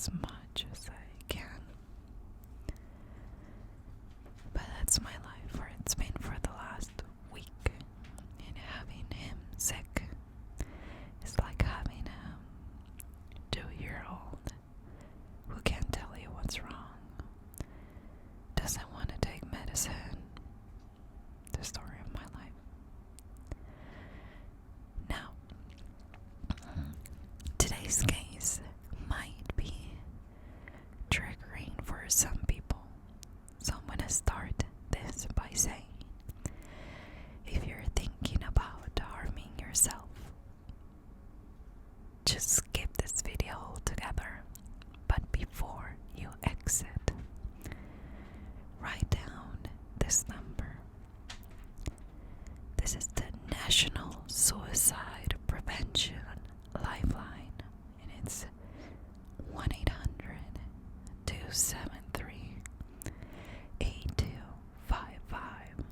as much as I can. But that's my life, or it's been for the last week. And having him sick is like having a 2-year-old who can't tell you what's wrong, doesn't want to take medicine. The story of my life. Now, today's case might be triggering for some people. So I'm going to start this by saying, if you're thinking about harming yourself, just skip this video altogether. But before you exit, write down this number. This is the National Suicide Prevention Lifeline, and it's 1-800-273-8255.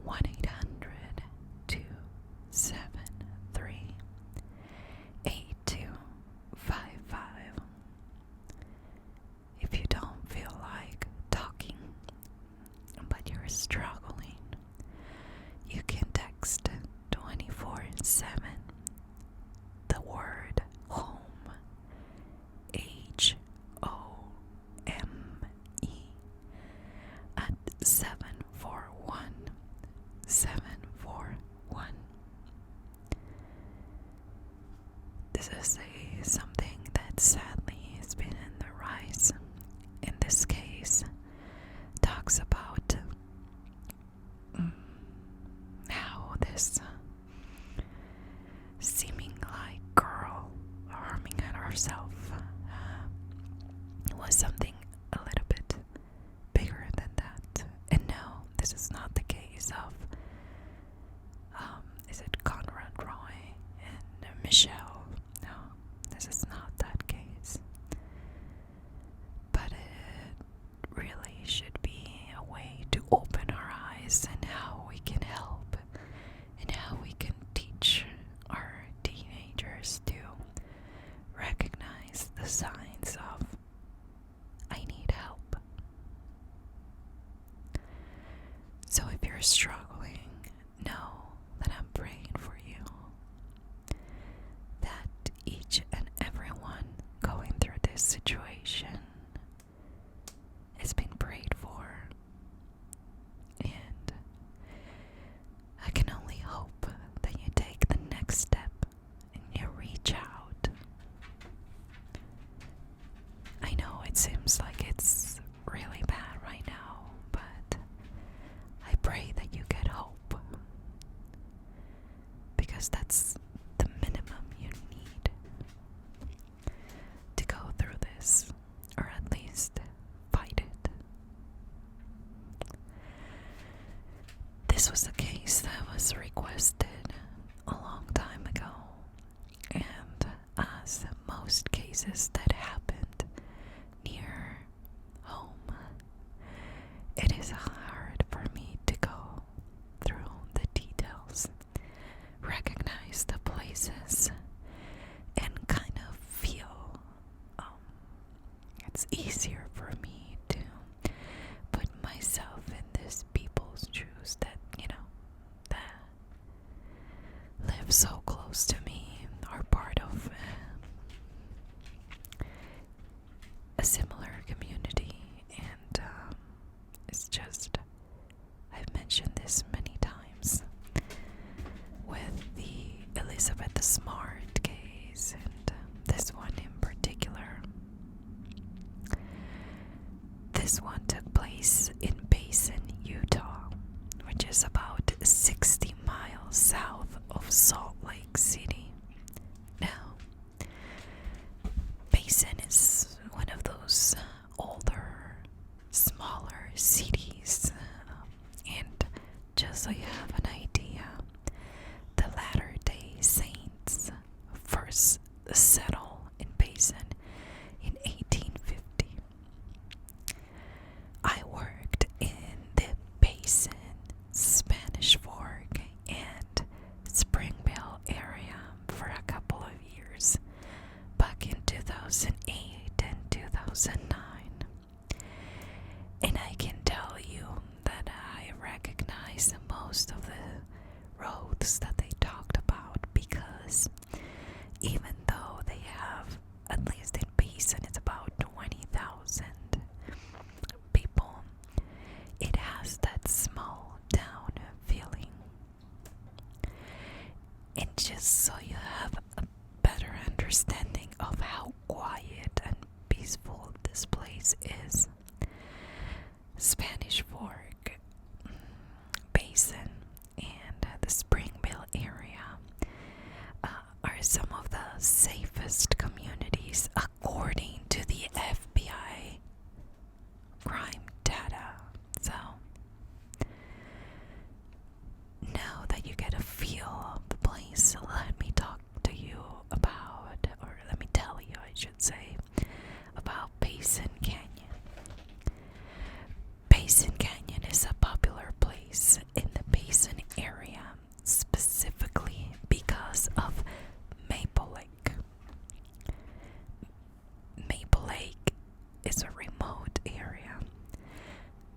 1-800-273-8255. If you don't feel like talking, but you're struggling, you can text 24/7 the word home, HOME, at 741-741. This is something that sadly has been in the rise. In this case, talks about how this seeming like girl harming herself was something a little bit bigger than that. And no, this is not the case of is it Conrad Roy and Michelle? No, this is not that case. But it really should be a way to open our eyes and how we can help and how we can teach our teenagers to recognize the signs of I need help. So if you're struggling, know that I'm praying for you. That each and everyone going through this situation has been prayed for. And I can only hope that you take the next step and you reach out. I know it seems like it's really bad right now, but I pray that you get hope, because that's the minimum you need to go through this, or at least fight it. This was a case that was requested a long time ago, and as most cases that happened near home, it is hard for me to go through the details, recognize the places, and kind of feel it's easier for me to put myself in these people's shoes that, that live so close to me, are part of a similar community. And it's just, I've mentioned this many times with the Elizabeth Smart case, and this one in particular. This one took place in Payson, Utah, which is about 60 miles south of Salt Lake City. Now, Payson is one of those older, smaller cities, and just so you have an idea, the Latter-day Saints first settled in Payson in 1850. I worked in the Payson, Spanish Fork, and Springville area for a couple of years back in 2000. 2009. And I can tell you that I recognize most of the roads that they talked about, because even though they have, at least in Payson, it's about 20,000 people, it has that small town feeling. And just so you have a better understanding of how quiet and peaceful this place is, Spanish Fork, Payson, and the Springville area are some of the safest communities according to the FBI crime data. So now that you get a feel of the place, let me talk to you about, or let me tell you, I should say, about Payson Canyon. Payson Canyon is a popular place in the Payson area, specifically because of Maple Lake. Maple Lake is a remote area,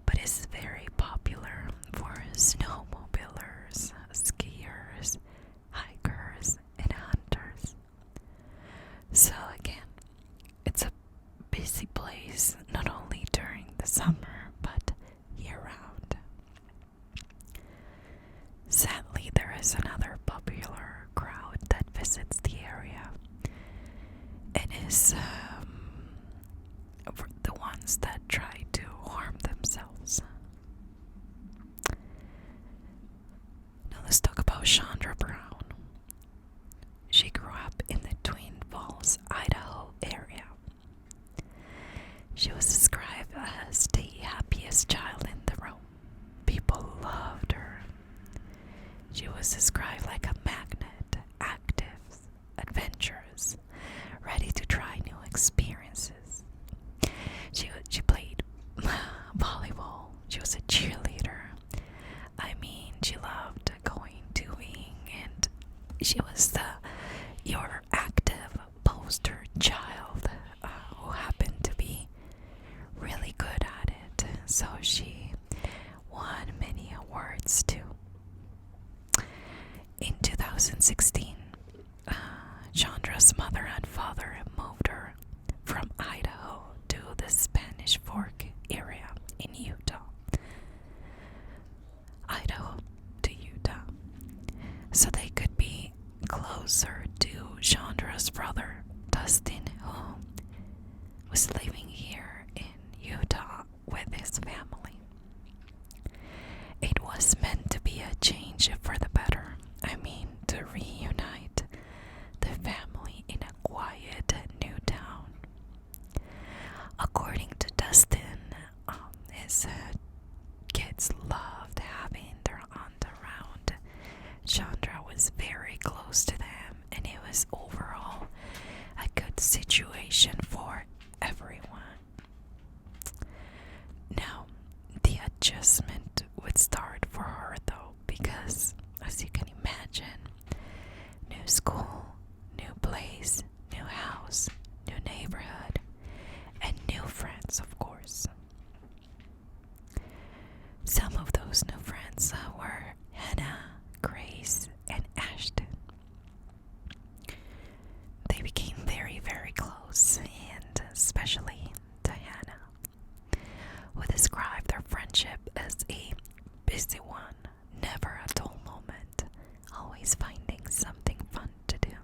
but it's very popular for snowmobilers, skiers, hikers, and hunters. So again, it's a busy place not only during the summer but year-round. Sadly, there is another popular crowd that visits the area. It is for the ones that try to harm themselves. Now let's talk about Jchandra Brown. She grew up in the Twin Falls, Idaho area. She was described as the happiest child in the room. People loved her. She was described like a magnet, active, adventurous, ready to try new experiences. She played volleyball. She was a cheerleader. I mean, she loved doing, and she was your active poster child who happened to be really good at it. So she won many awards too. In 2016, Chandra's mother and father moved her from Idaho to the Spanish Fork area in Utah. Idaho to Utah. So they could be closer to Chandra's brother, Dustin, who was living here in Utah with his family. It was meant to be a change for the better. I mean, to reunite the family in a quiet new town. According to Dustin, his kids loved having their aunt around. Chandra was very close to them, and it was overall a good situation for everyone. Now, the adjustment would start for her though, because as you can imagine, new school, new place, new house, new neighborhood, and new friends, of course. Some of those new friends were Hannah, Grace, and Ashton. They became very, very close, and especially to Hannah, who described their friendship as a busy one, never a dull moment, always finding something fun to do.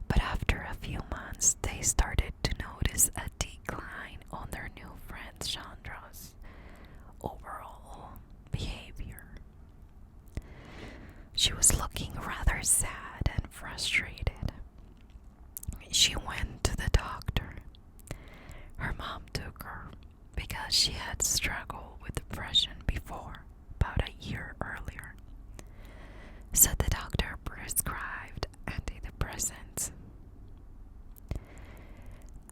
But after a few months, they started to notice a decline on their new friend Chandra's overall behavior. She was looking rather sad and frustrated. She went to the doctor. Her mom took her because she had struggled with depression before, about a year earlier. So the doctor prescribed antidepressants.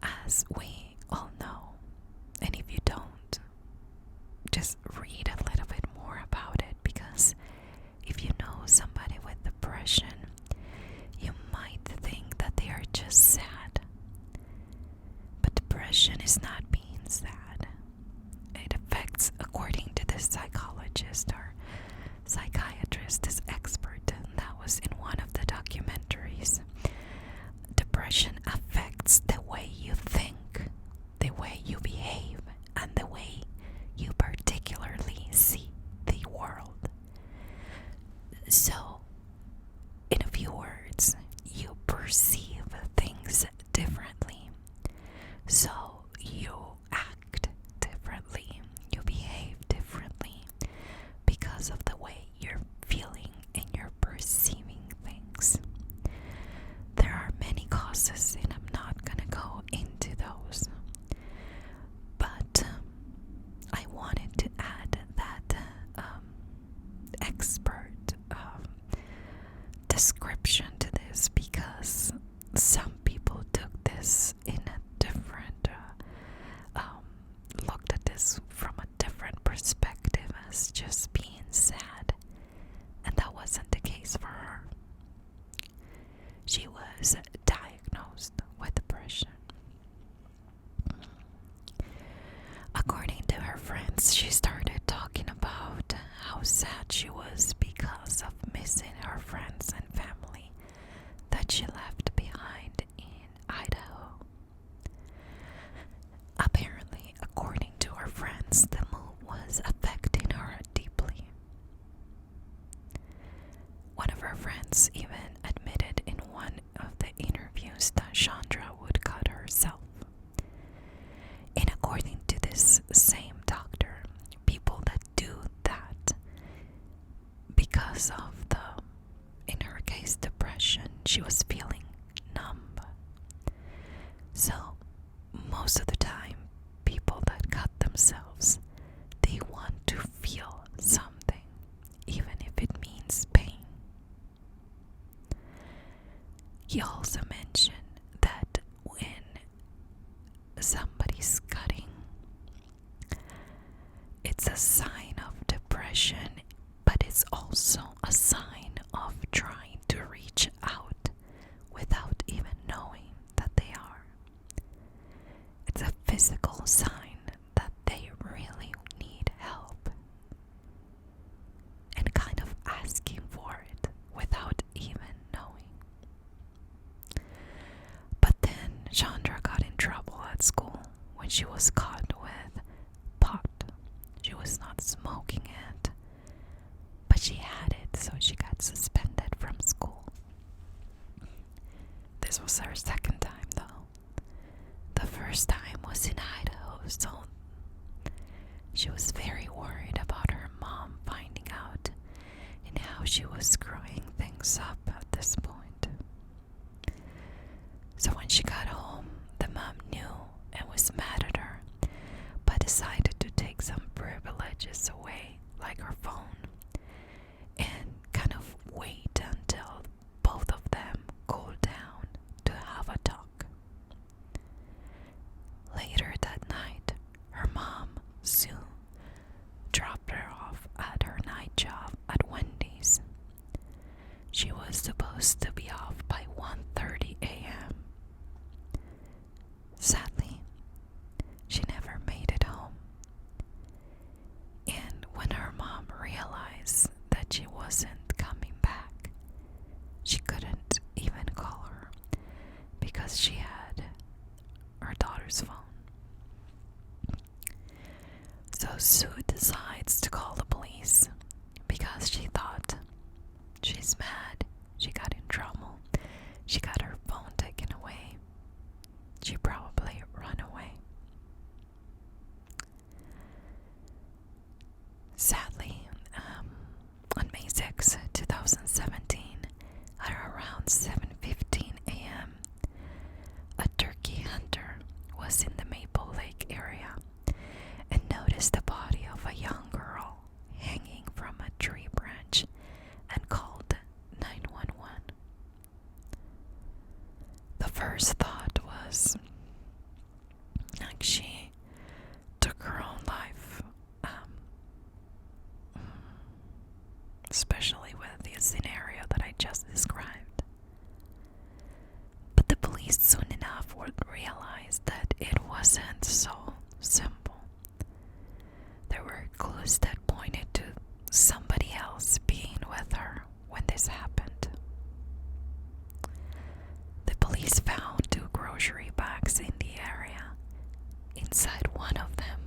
As we all know, and if you don't, just read a little bit more about it, because if you know somebody with depression, you might think that they are just sad. But is not being sad. It affects, according to this psychologist or psychiatrist, this expert that was in one of the documentaries, depression affects the way you think, the way you behave, and the way you particularly see the world. So, in a few words, you perceive things differently. So, you act differently, you behave differently because of the way you're feeling and you're perceiving things. There are many causes, and I'm not gonna go into those. But I wanted to add that expert description to this because some people took this in a different, looked at this from a different perspective as just being sad, and that wasn't the case for her. She was diagnosed with depression. According to her friends, she started talking about how sad she was because of missing her friends and family that she left behind in Idaho. Apparently, according to her friends, the move was affecting her deeply. One of her friends even admitted in one of the interviews that Chandra would cut herself. And according to this same doctor, people that do that because of the, in her case, depression, she was feeling numb. So, most of the time, people that cut themselves, they want to feel something, even if it means pain. He also mentioned that when somebody's cutting, it's a sign of depression, but it's also a sign of trying to reach out without even knowing that they are. It's a physical sign that they really need help and kind of asking for it without even knowing. But then Chandra got in trouble at school when she was caught with pot. She was not smoking it, but she had it, so she got suspended from school. This was her second time, though. The first time was in Idaho, so she was very worried about her mom finding out and how she was screwing things up at this point. So when she got home, the mom knew and was mad at her, but decided to take some privileges away, like her phone, and kind of wait until both of them cooled down to have a talk. Later that night, her mom, Sue, dropped her off at her night job at Wendy's. She was supposed to be off by 1:30 a.m. Sadly, she never made it home. And when her mom realized that she wasn't coming back, she couldn't even call her because she had her daughter's phone. So Sue decides to call the police because she thought she's mad, she got in trouble, she got her phone taken away. She probably ran away. Sadly, on May 6, 2017, at around 7:15 a.m., a turkey hunter was in the Maple Lake area and noticed the body of a young girl hanging from a tree branch and called 911. The first thought was, like, she took her own life, especially with the scenario that I just described. But the police soon enough would realize that it was wasn't so simple. There were clues that pointed to somebody else being with her when this happened. The police found 2 grocery bags in the area. Inside one of them,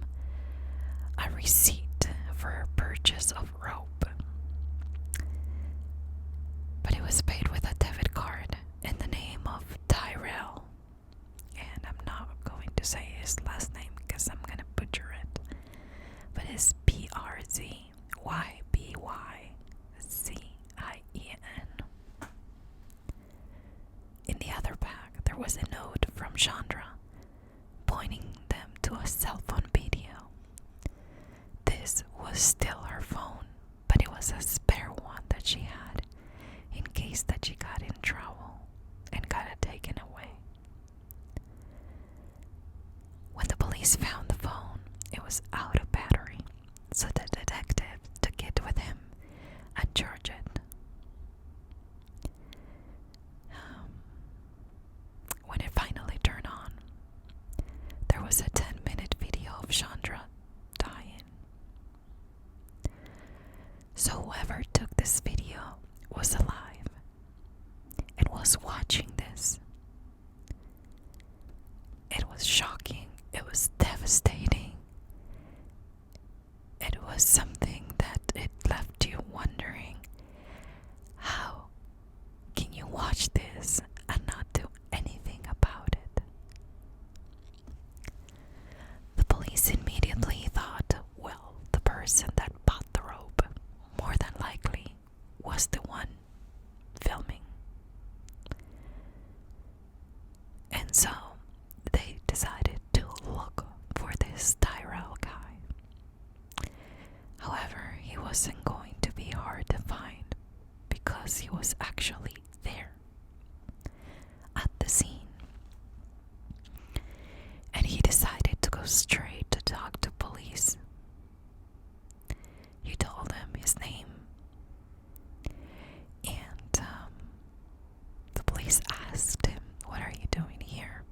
a receipt for a purchase of rope. But it was paid with a debit card in the name of Tyrell. And I'm not going to say his last name because I'm going to butcher it. But it's P-R-Z-Y-B-Y-C-I-E-N. In the other bag, there was a note from Chandra pointing them to a cell phone video. This was still her phone, but it was a spare one that she had in case that she got in trouble and got it taken away. When the police found the phone, it was out of battery, so the detective took it with him and charged it. When it finally turned on, there was a 10-minute video of Chandra dying. So whoever took this video was alive and was watching this. It was shocking. It was devastating. It was something that it left you wondering, how can you watch this and not do anything about it? The police immediately thought, well, the person that bought the rope more than likely was the one filming. And so they decided to look for this Tyrell guy. However, he wasn't going to be hard to find because he was actually there at the scene. And he decided to go straight to talk to police. He told them his name. And the police asked him, "What are you doing here?"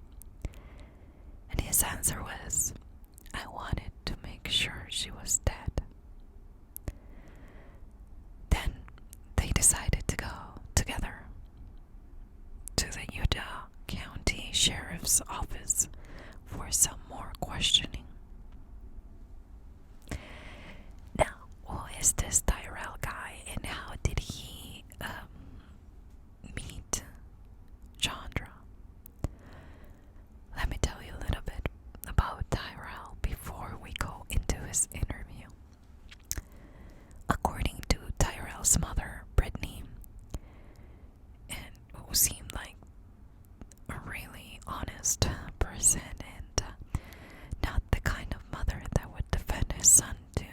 And his answer was, "I wanted to make sure she was dead." Then they decided to go together to the Utah County Sheriff's Office for some more questioning. Now, who is this Tyrell guy and how did he meet Chandra? Let me tell you a little bit about Tyrell before we go into his interview. According to Tyrell's mother, Brittany, and who seemed like a really honest person and not the kind of mother that would defend his son to,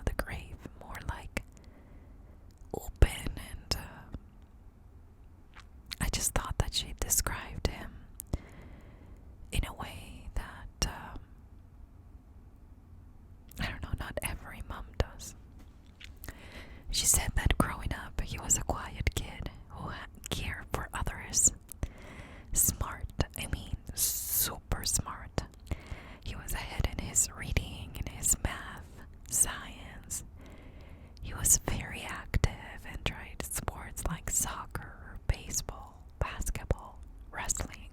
the grave, more like open, and I just thought that she described him in a way that I don't know, not every mom does. She said that growing up, he was a quiet kid who cared for others. Smart, super smart. He was ahead in his reading, in his math, science. He was very active and tried sports like soccer, baseball, basketball, wrestling.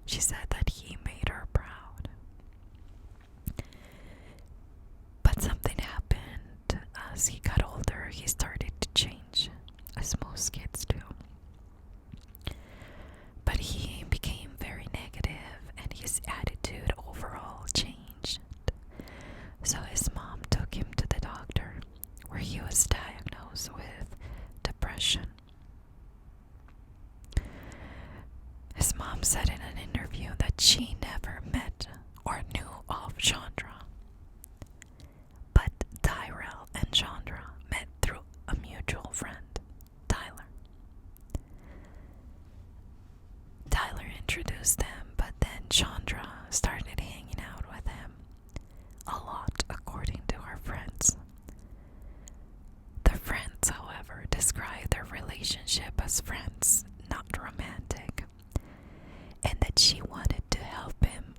She said that he made her proud. But something happened as he got older. He started to change, as most kids do. But he became very negative and his attitude overall changed. So his mom took him to the doctor, where he was diagnosed with depression. His mom said in an interview that she never met or knew of Chandra. But Tyrell and Chandra met through a mutual friend, Tyler. Tyler introduced them, but then Chandra started hanging out with him a lot, according to her friends. The friends, however, described their relationship as friends, not romantic, and that she wanted to help him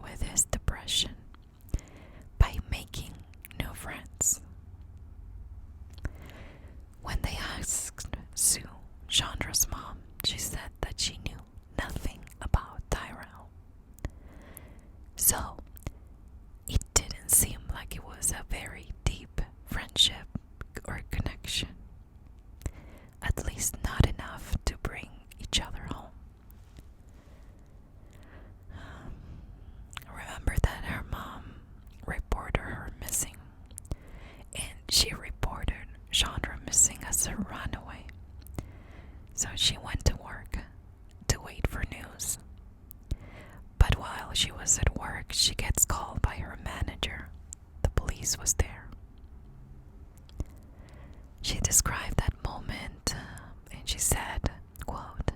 police was there. She described that moment and she said, quote,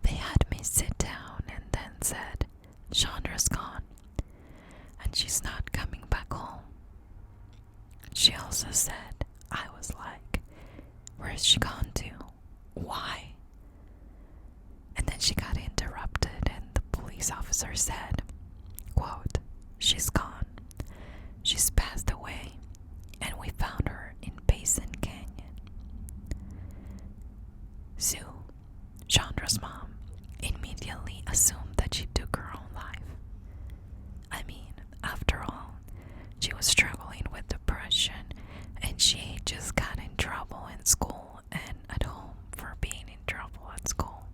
"They had me sit down and then said, 'Chandra's gone and she's not coming back home.' She also said, I was like, 'Where's she gone to? Why?' And then she got interrupted and the police officer said, quote, 'She's gone. She's passed away and we found her in Payson Canyon.'" Sue, Chandra's mom, immediately assumed that she took her own life. I mean, after all, she was struggling with depression and she just got in trouble in school and at home for being in trouble at school.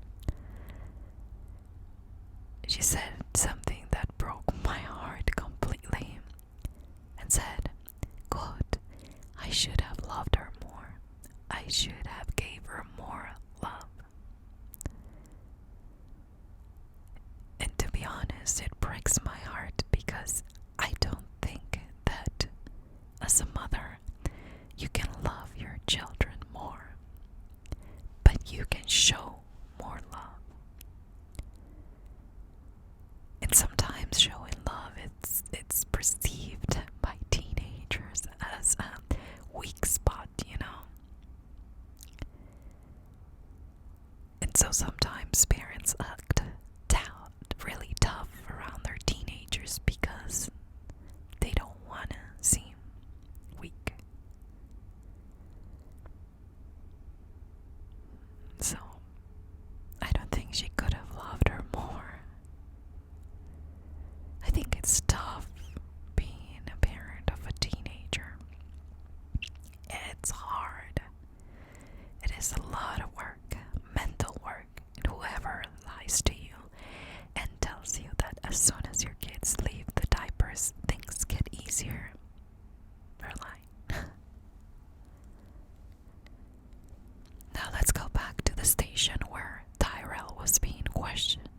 She said something that broke my heart completely and said, quote, "I should have loved her more. I should have gave her more love." And to be honest, it breaks my heart because I don't think that as a mother you can love your children more, but you can show more love. And sometimes showing love, it's perceived by teenagers as a weak spot, you know. And so sometimes parents act really tough around their teenagers because they don't want to seem weak. So I don't think she could have loved her more. I think it's tough being a parent of a teenager. It's hard. It is a lot of work, mental work, and whoever lies to you and tells you that as soon as your kids leave the diapers, things get easier, they're lying. Now let's go back to the station where Tyrell was being questioned.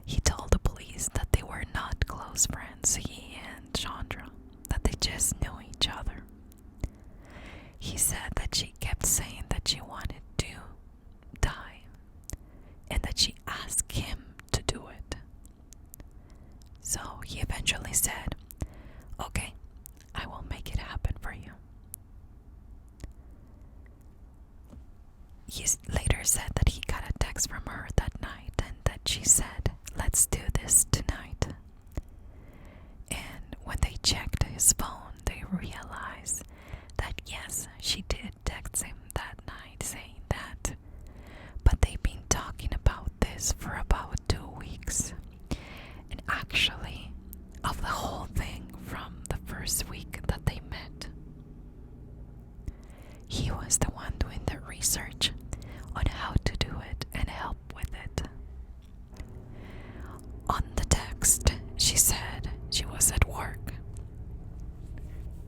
He told the police that they were not close friends, he and Chandra, that they just knew each other. He said that she kept saying that she wanted to die and that she asked him to do it. So he eventually said, "Okay, I will make it happen for you." He later said that he got a text from her that night and that she said, "Let's do this tonight." And when they checked his phone, they realized that yes, she did text him that night saying that. But they've been talking about this for about 2 weeks. And actually, of the whole thing from the first week that they met, he was the one doing the research on how to do it and help with it. On the text, she said she was at work.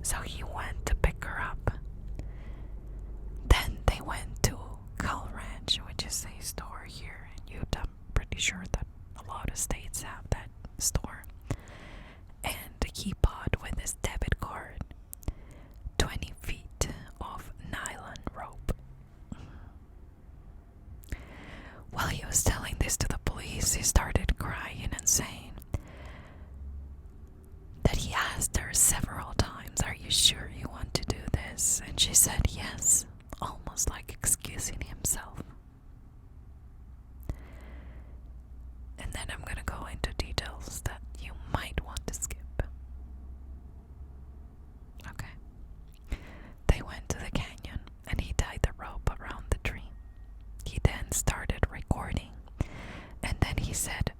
So he went to pick her up. Then they went to Cal Ranch, which is a store here in Utah. I'm pretty sure that a lot of states have that store. And he bought with his debit card 20 feet of nylon rope. While he was telling this to the police, he started crying and saying that he asked her several times, "Are you sure you want to do this?" And she said yes, almost like excusing himself. And then I'm gonna go into details that you might want to skip. Okay. They went to the canyon and he tied the rope around the tree. He then started recording and then he said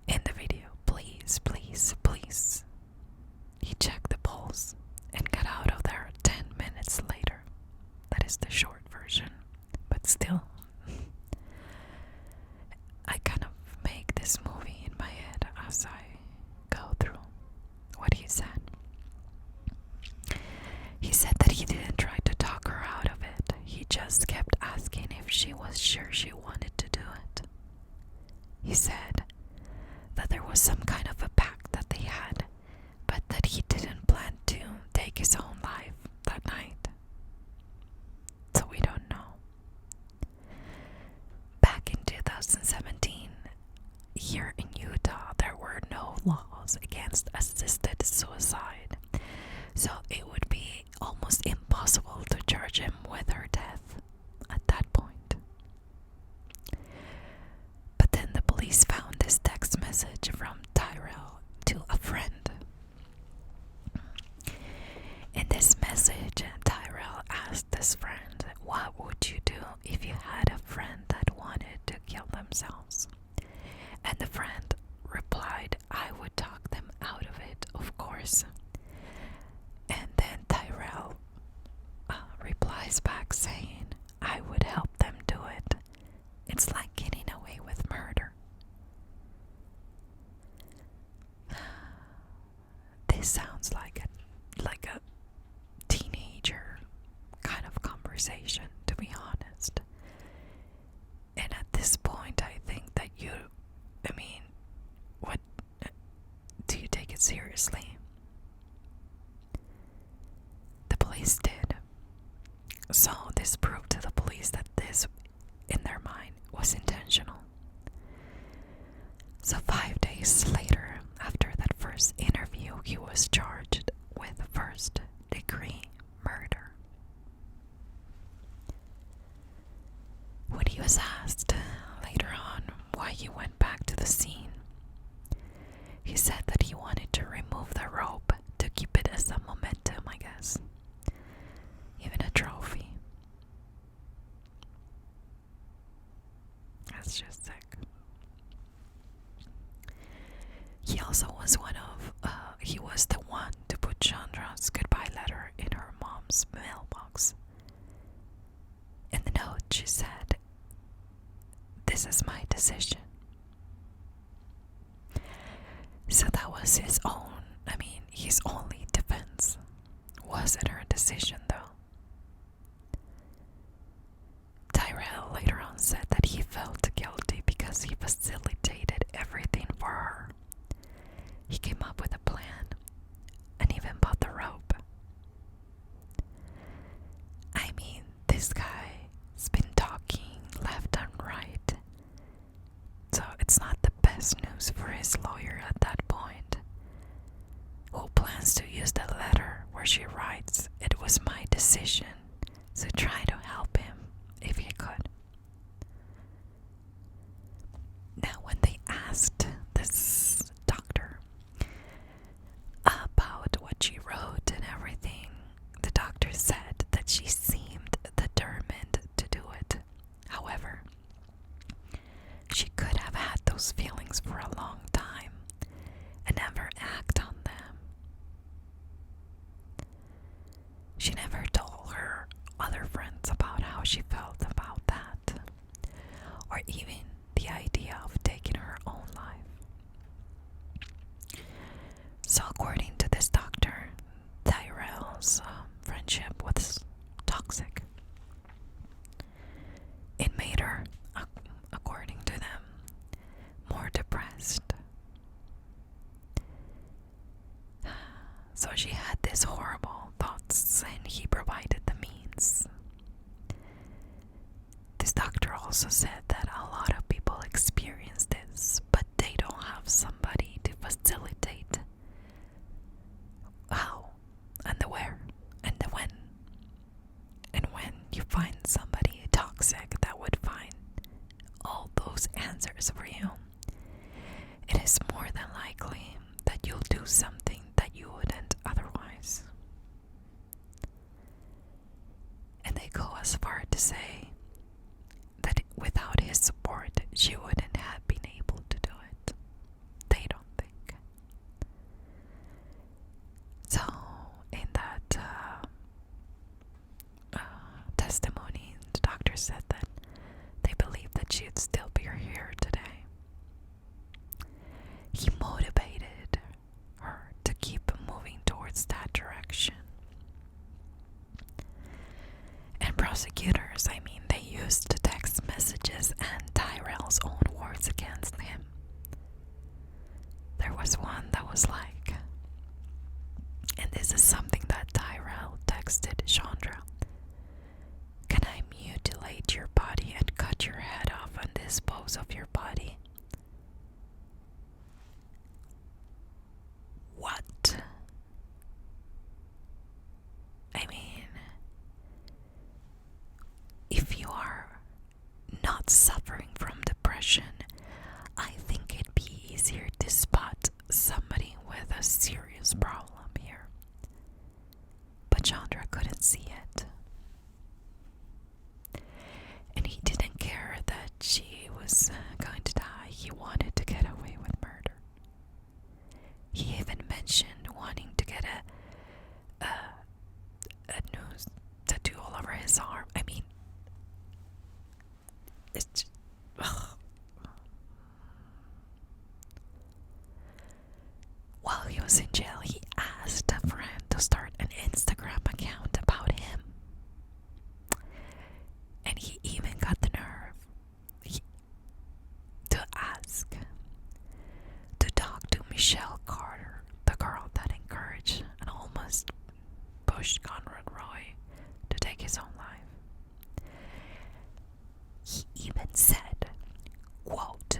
in the video, "Please, please, please." He checked the pulse and got out of there 10 minutes later. That is the short version, but still, I kind of make this movie in my head as I go through what he said. He said that he didn't try to talk her out of it. He just kept asking if she was sure she wanted to do it. He said that there was some kind of a pact that they had, but that themselves. And the friend replied, I would talk them out of it, of course. And then Tyrell replies back saying, I would help them do it. It's like getting away with murder. This sounds like a teenager kind of conversation, to be honest. And at this point, I think that what, do you take it seriously? The police did. So this proved to the police that this, in their mind, was intentional. So 5 days later, after that first interview, he was charged with first-degree murder. When he was asked later on why he went back to the scene, he said that he wanted to remove the rope to keep it as a momentum, I guess. Even a trophy. That's just sick. He also was he was the one to put Chandra's goodbye letter in her mom's mailbox. In the note, she said, "This is my decision." So that was his only defense. Was it her decision, though? Tyrell later on said that he felt guilty because he facilitated everything for her. He came up with a plan and even bought the rope. I mean, this guy's been talking left and right. So it's not the best news for his lawyer at that point, who plans to use the letter where she writes, "It was my decision," to try to help him if he could. Now, when they asked this doctor about what she wrote and everything, the doctor said that she seemed determined to do it. However, she could have had those feelings for a long time and never act on them. She never told her other friends about how she felt about that, or even the idea of taking her own life. So according to this doctor, Tyrell's friendship was toxic. It made her, according to them, more depressed. So she had these horrible thoughts, and he provided the means. This doctor also said that a lot of people experience this, but they don't have somebody to facilitate how and the where and the when. And when you find somebody toxic that would find all those answers for you, it is more than likely that you'll do something that you wouldn't otherwise. And they go as far to say that without his support, she wouldn't have been able to do it. They don't think. So, in that testimony, the doctor said that they believe that she'd still be here today. He motivated her to keep moving towards that direction. And prosecutors, they used text messages and Tyrell's own words against him. There was one that was like, and this is something that Tyrell texted Chandra: "Can I mutilate your body and cut your head off and dispose of your body?" What? If you are not suffering from depression, I think it'd be easier to spot somebody with a serious problem here. But Chandra couldn't see it. And he didn't care that she was going get a news tattoo all over his arm. I mean, it's just, ugh. While he was in jail, he asked a friend to start an Instagram account about him. And he even got the nerve to ask to talk to Michelle Carter, the girl that encouraged and almost pushed Conrad Roy to take his own life. He even said, quote,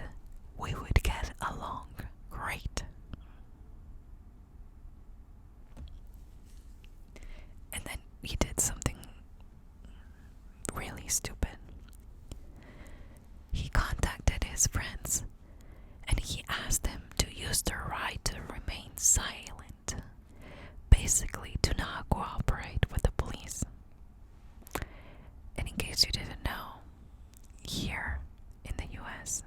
"We would get along great." And then he did something really stupid. He contacted his friends and he asked them to use their right to remain silent, basically to not cooperate with the police. And in case you didn't know, here in the US,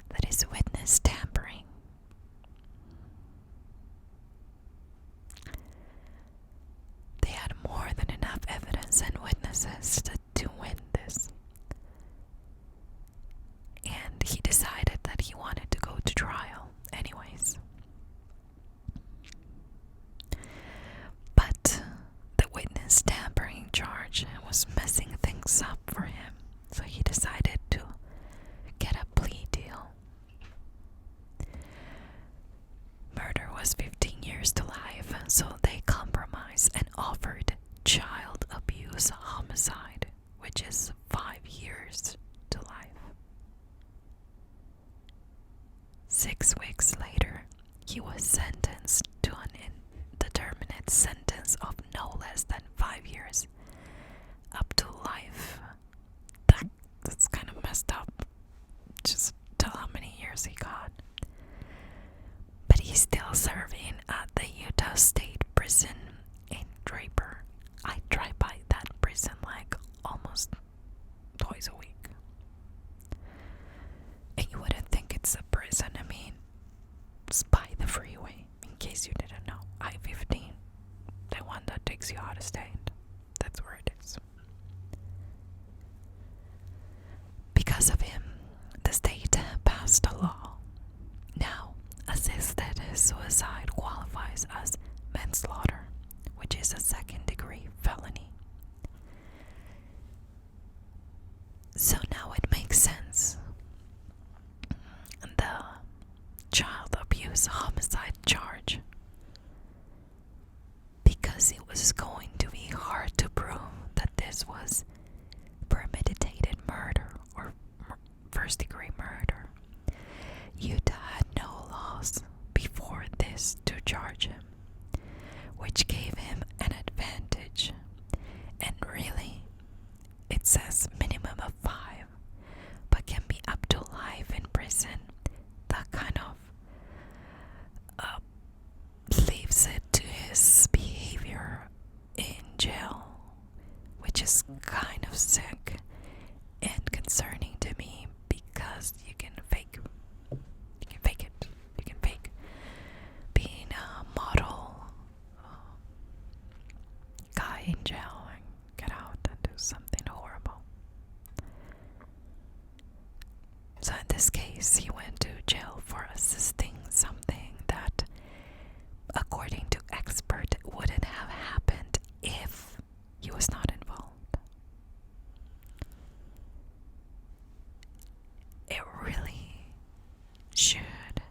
that is witness tampering. They had more than enough evidence and witnesses to win this. And he decided that he wanted to go to trial anyways. But the witness tampering charge was messing things up for him, so he decided to get a plea deal. Murder was 15 years to life, so they compromised and offered child abuse homicide, which is 5 years to life. 6 weeks later, he was sentenced to an indeterminate sentence of no less than 5 years, up to life. That's kind of messed up. Just tell how many years he got. But he's still serving at the Utah State Prison in Draper. I drive by that prison like almost twice a week. And you wouldn't think it's a prison. I mean, it's by the freeway, in case you didn't know. I-15, the one that takes you out of state. That's where it is. Because of him, the state passed a law. Now, assisted suicide qualifies as manslaughter, which is a second-degree felony. So now it makes sense. The child abuse homicide charge, because it was going to be hard to prove that this was premeditated murder or first-degree murder. Utah had no laws before this to charge him, which gave him an advantage. And really, it says minimum of 5, but can be up to life in prison. That kind of leaves it to his behavior in jail, which is kind of sick and concerning to me, because you can fake it. You can fake being a model guy in jail and get out and do something horrible. So in this case, he went to jail for assisting something that, according to expert, wouldn't have happened if he was not involved. It really should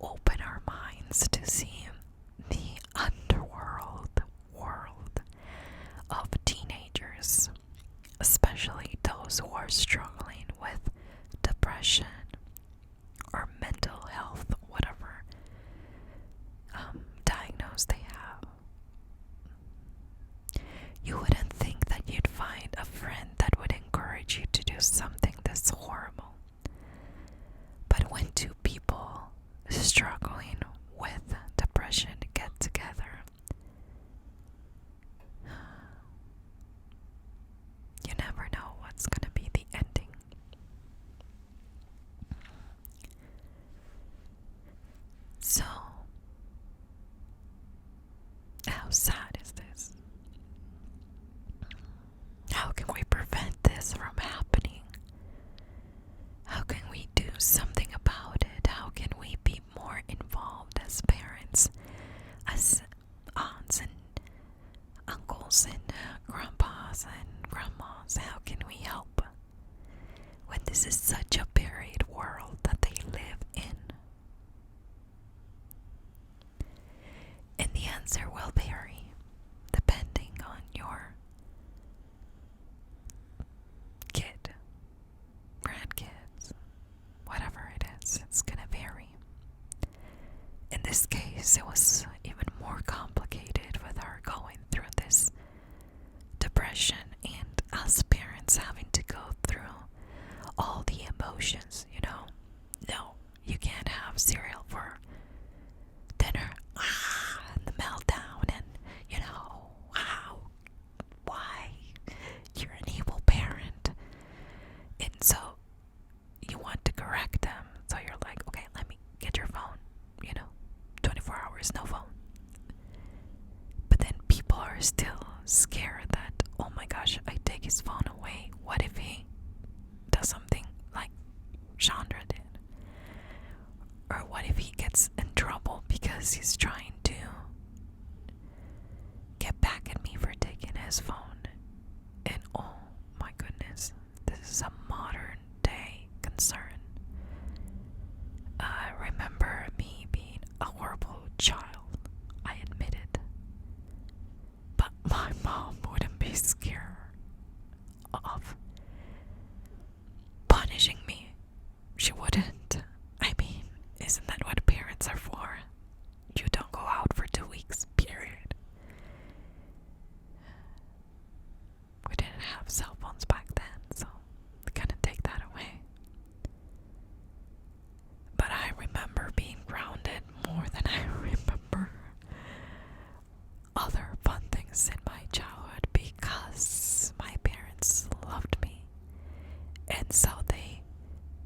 open our minds to see the underworld world of teenagers, especially those who are struggling with depression or mental health, whatever diagnose they have. You wouldn't think that you'd find a friend that would encourage you to do something this horrible. But when two people struggling with depression get together, you never know what's going to be the ending. So, this is such a buried world that they live in? And the answer will vary depending on your kid, grandkids, whatever it is, it's gonna vary. In this case, it was even more complicated with her going through this depression and us parents having to go through all the emotions, you know. No, you can't have cereal for dinner. And the meltdown, and you know, why? You're an evil parent. And so you want to correct them. So you're like, okay, let me get your phone, 24 hours, no phone. But then people are still scared that, oh my gosh, I take his phone away. What if he does something like Chandra did? Or what if he gets in trouble because he's trying to get back at me for taking his phone? And oh my goodness, this is a modern day concern. I remember me being a horrible child, I admit it. But my mom wouldn't be scared of punishing me. She wouldn't. I mean, isn't that what parents are for? You don't go out for 2 weeks, period. We didn't have cell phones back then, so we couldn't take that away. But I remember being grounded more than I remember other fun things in my childhood because my parents loved me. And so they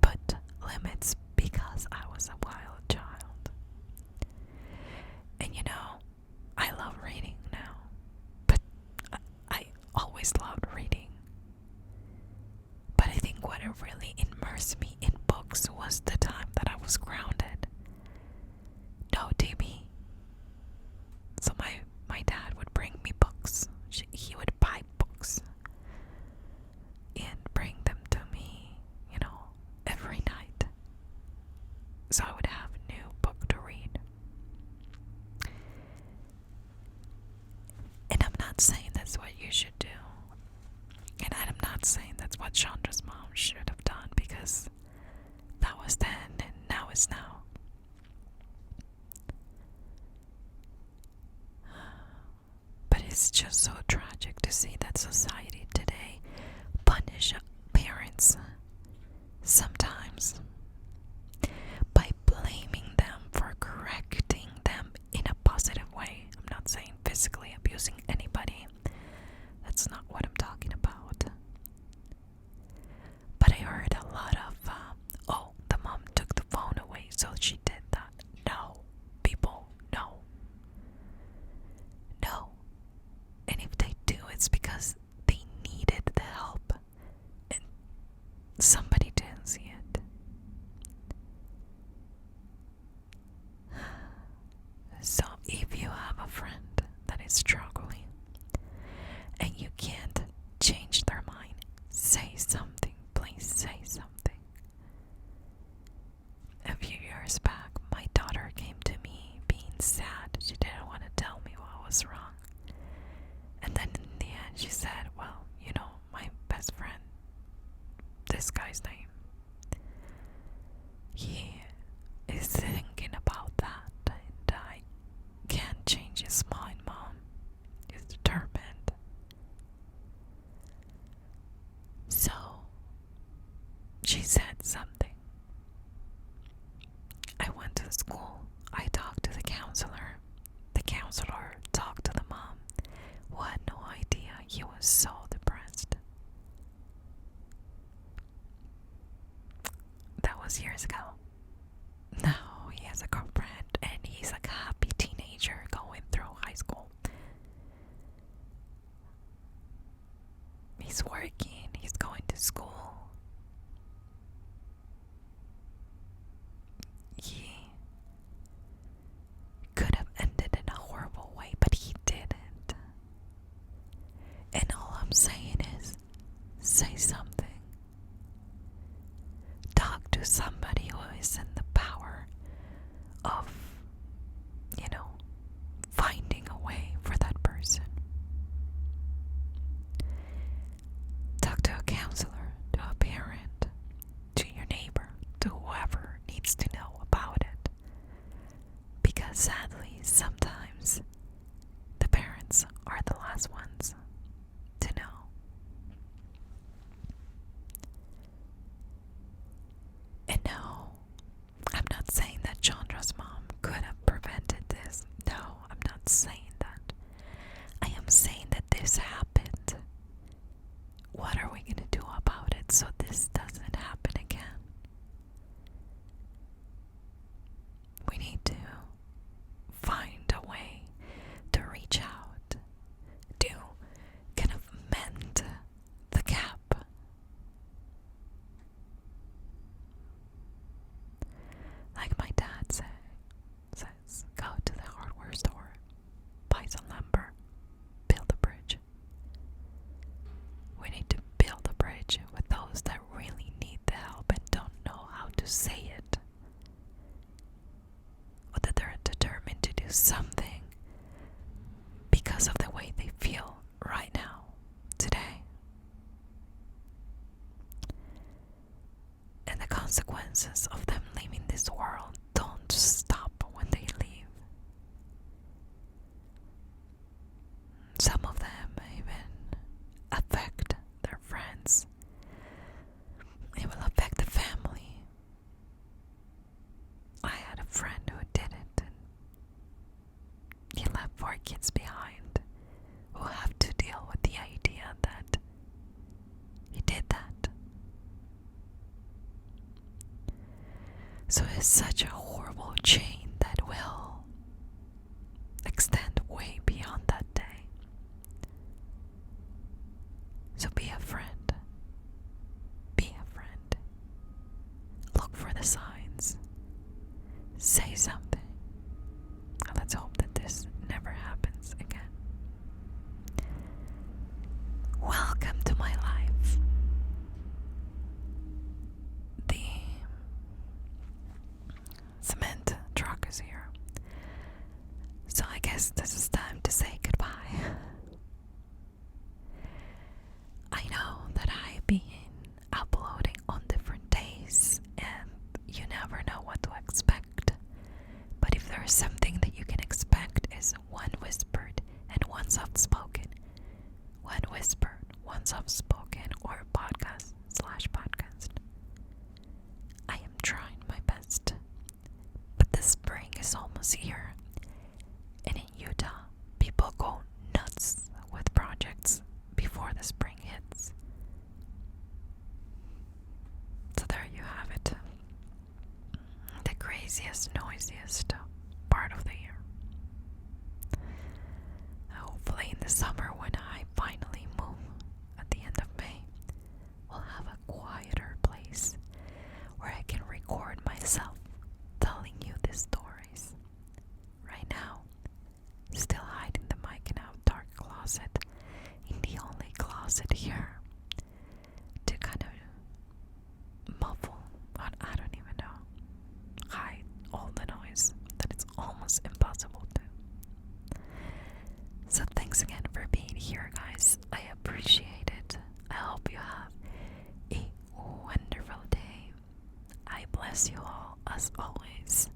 put limits because I was a wild child. And I love reading now. But I always loved reading. But I think what really immersed me in books was the time that I was grounded. No TV. So my dad would bring me books. He would buy books and bring them to me, every night. So I would have a new book to read. And I'm not saying that's what you should do. And I'm not saying that's what Chandra's mom should have done, because that was then and now is now. But it's just so tragic to see that society today punish parents sometimes by blaming them for correcting them in a positive way. I'm not saying physically abusing anybody. That's not what I'm talking about. But I heard a lot of, the mom took the phone away, so she did that. No, people, no. No. And if they do, it's because they needed the help and somebody didn't see it. So if you have a friend that is struggling and you can't change their mind, say something. Please say something. A few years back, my daughter came to me being sad. She didn't want to tell me what was wrong. And then in the end, she said, well, my best friend, this guy's name, he is thinking about that, and I can't change his mind, Mom. He's determined. So, she said something. I went to the school. I talked to the counselor. The counselor talked to the mom, who had no idea he was so depressed. That was years ago. Now he has a girlfriend and he's like a happy teenager going through high school. He's working, he's going to school. He could have ended in a horrible way, but he didn't. And all I'm saying is, say something. to somebody who is in the power of, finding a way for that person. Talk to a counselor, to a parent, to your neighbor, to whoever needs to know about it. Because sadly, sometimes the parents are the last ones to know. And no, I'm not saying that Chandra's mom could have prevented this. No, I'm not saying that. I am saying that this happened. What are we going to do about it so this doesn't happen again? We need to find a way to reach out, to kind of mend the gap. Like my dad says, go to the hardware store, buy some lumber, build a bridge. We need to build a bridge with those that really need the help and don't know how to say it. Or that they're determined to do something because of the way they feel right now, today. And the consequences of them leaving this world don't stop when they leave. Some of them even affect their friends. It will affect the family. I had a friend who did it, and he left 4 kids behind who have to deal with the idea that he did that. So it's such a horrible chain that will extend way beyond that day. So be a friend. Be a friend. Look for the signs. Say something. And let's hope that this never happens again. Welcome to my life. The cement truck is here. So I guess this is time to say goodbye. I know that I've been uploading on different days and you never know what to expect. But if there is something that you can expect is one whispered and one soft spoken. One whispered, one soft spoken, or podcast/podcast. I am trying my best. But the spring is almost here. And in Utah, people go nuts with projects before the spring hits. So there you have it. The craziest, noisiest part of the year. Hopefully in the summer when I finally move at the end of May, we'll have a quieter place where I can record myself telling you these stories. Right now, still hiding the mic in a dark closet, in the only closet here, to kind of muffle, or I don't even know, hide all the noise that it's almost impossible to. So thanks again for being here, guys. I appreciate it. I hope you have a wonderful day. I bless you all as always.